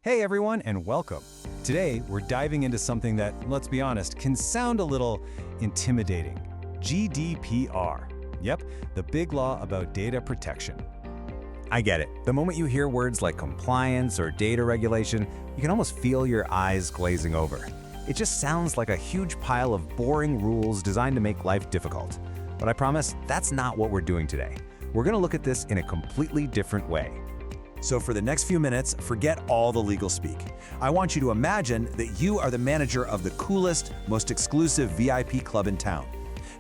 Hey everyone, and welcome. Today, we're diving into something that, let's be honest, can sound a little intimidating. GDPR. Yep, the big law about data protection. I get it. The moment you hear words like compliance or data regulation, you can almost feel your eyes glazing over. It just sounds like a huge pile of boring rules designed to make life difficult. But I promise, that's not what we're doing today. We're going to look at this in a completely different way. So for the next few minutes, forget all the legal speak. I want you to imagine that you are the manager of the coolest, most exclusive VIP club in town.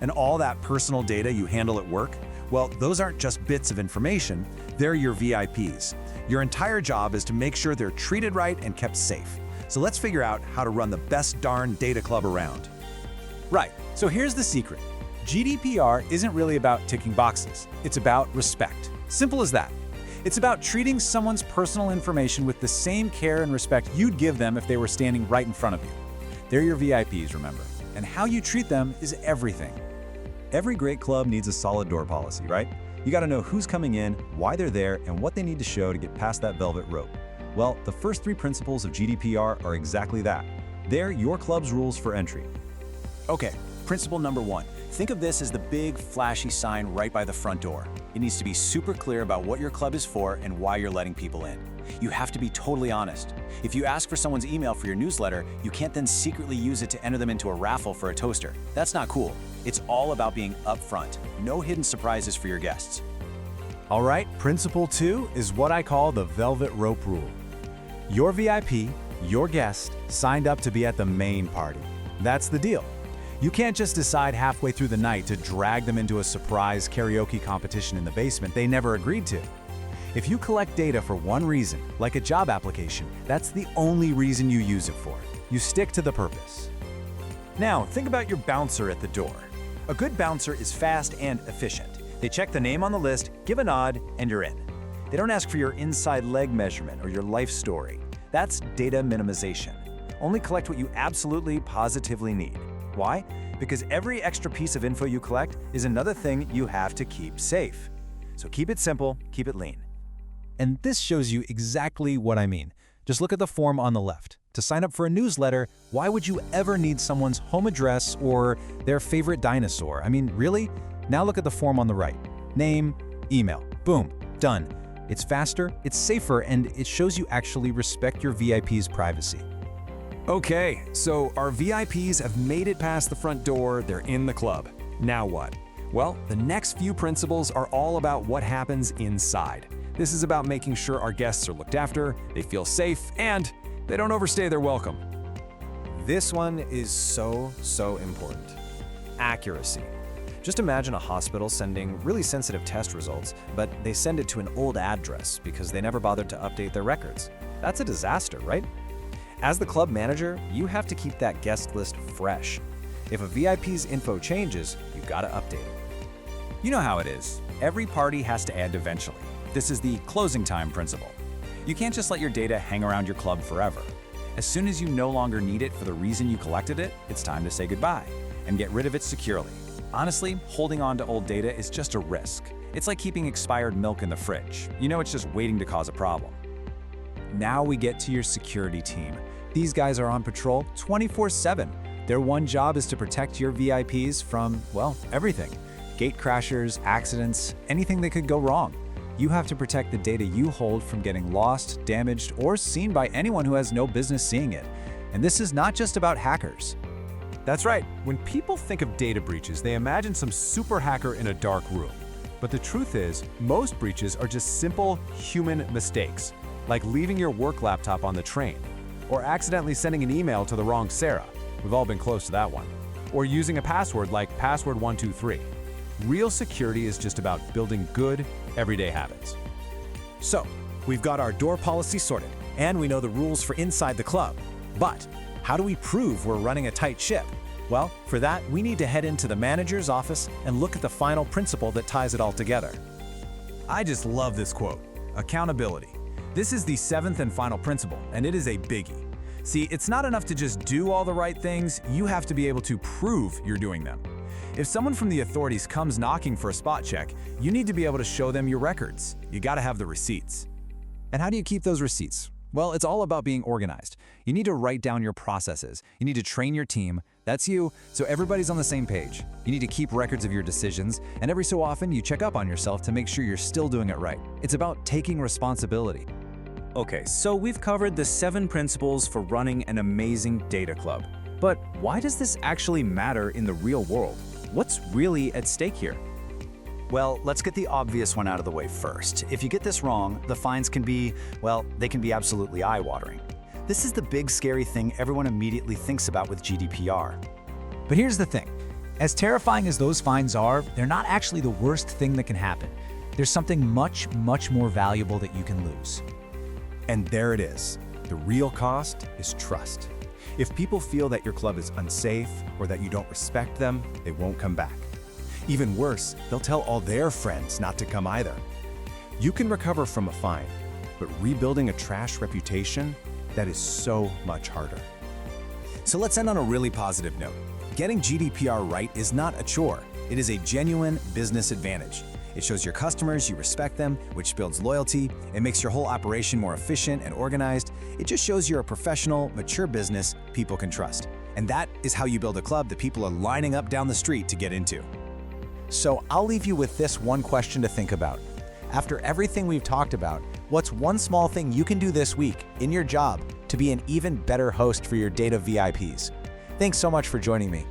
And all that personal data you handle at work, well, those aren't just bits of information, they're your VIPs. Your entire job is to make sure they're treated right and kept safe. So let's figure out how to run the best darn data club around. Right, so here's the secret. GDPR isn't really about ticking boxes. It's about respect. Simple as that. It's about treating someone's personal information with the same care and respect you'd give them if they were standing right in front of you. They're your VIPs, remember, and how you treat them is everything. Every great club needs a solid door policy, right? You gotta know who's coming in, why they're there, and what they need to show to get past that velvet rope. Well, the first three principles of GDPR are exactly that. They're your club's rules for entry. Okay, principle number one. Think of this as the big, flashy sign right by the front door. It needs to be super clear about what your club is for and why you're letting people in. You have to be totally honest. If you ask for someone's email for your newsletter, you can't then secretly use it to enter them into a raffle for a toaster. That's not cool. It's all about being upfront. No hidden surprises for your guests. All right, principle two is what I call the velvet rope rule. Your VIP, your guest, signed up to be at the main party. That's the deal. You can't just decide halfway through the night to drag them into a surprise karaoke competition in the basement they never agreed to. If you collect data for one reason, like a job application, that's the only reason you use it for. You stick to the purpose. Now, think about your bouncer at the door. A good bouncer is fast and efficient. They check the name on the list, give a nod, and you're in. They don't ask for your inside leg measurement or your life story. That's data minimization. Only collect what you absolutely, positively need. Why? Because every extra piece of info you collect is another thing you have to keep safe. So keep it simple, keep it lean. And this shows you exactly what I mean. Just look at the form on the left. To sign up for a newsletter, why would you ever need someone's home address or their favorite dinosaur? I mean, really? Now look at the form on the right. Name, email, boom, done. It's faster, it's safer, and it shows you actually respect your VIP's privacy. Okay, so our VIPs have made it past the front door, they're in the club. Now what? Well, the next few principles are all about what happens inside. This is about making sure our guests are looked after, they feel safe, and they don't overstay their welcome. This one is so important. Accuracy. Just imagine a hospital sending really sensitive test results, but they send it to an old address because they never bothered to update their records. That's a disaster, right? As the club manager, you have to keep that guest list fresh. If a VIP's info changes, you gotta update it. You know how it is. Every party has to end eventually. This is the closing time principle. You can't just let your data hang around your club forever. As soon as you no longer need it for the reason you collected it, it's time to say goodbye and get rid of it securely. Honestly, holding on to old data is just a risk. It's like keeping expired milk in the fridge. You know it's just waiting to cause a problem. Now we get to your security team. These guys are on patrol 24/7. Their one job is to protect your VIPs from, well, everything. Gate crashers, accidents, anything that could go wrong. You have to protect the data you hold from getting lost, damaged, or seen by anyone who has no business seeing it. And this is not just about hackers. That's right. When people think of data breaches, they imagine some super hacker in a dark room. But the truth is, most breaches are just simple human mistakes, like leaving your work laptop on the train, or accidentally sending an email to the wrong Sarah. We've all been close to that one. Or using a password like password123. Real security is just about building good, everyday habits. So, we've got our door policy sorted, and we know the rules for inside the club. But how do we prove we're running a tight ship? Well, for that, we need to head into the manager's office and look at the final principle that ties it all together. I just love this quote, accountability. This is the seventh and final principle, and it is a biggie. See, it's not enough to just do all the right things, you have to be able to prove you're doing them. If someone from the authorities comes knocking for a spot check, you need to be able to show them your records. You gotta have the receipts. And how do you keep those receipts? Well, it's all about being organized. You need to write down your processes. You need to train your team, that's you, so everybody's on the same page. You need to keep records of your decisions, and every so often you check up on yourself to make sure you're still doing it right. It's about taking responsibility. Okay, so we've covered the 7 principles for running an amazing data club. But why does this actually matter in the real world? What's really at stake here? Well, let's get the obvious one out of the way first. If you get this wrong, the fines can be, well, they can be absolutely eye-watering. This is the big scary thing everyone immediately thinks about with GDPR. But here's the thing. As terrifying as those fines are, they're not actually the worst thing that can happen. There's something much, much more valuable that you can lose. And there it is. The real cost is trust. If people feel that your club is unsafe or that you don't respect them, they won't come back. Even worse, they'll tell all their friends not to come either. You can recover from a fine, but rebuilding a trash reputation, that is so much harder. So let's end on a really positive note. Getting GDPR right is not a chore. It is a genuine business advantage. It shows your customers you respect them, which builds loyalty. It makes your whole operation more efficient and organized. It just shows you're a professional, mature business people can trust. And that is how you build a club that people are lining up down the street to get into. So I'll leave you with this one question to think about. After everything we've talked about, what's one small thing you can do this week in your job to be an even better host for your data VIPs? Thanks so much for joining me.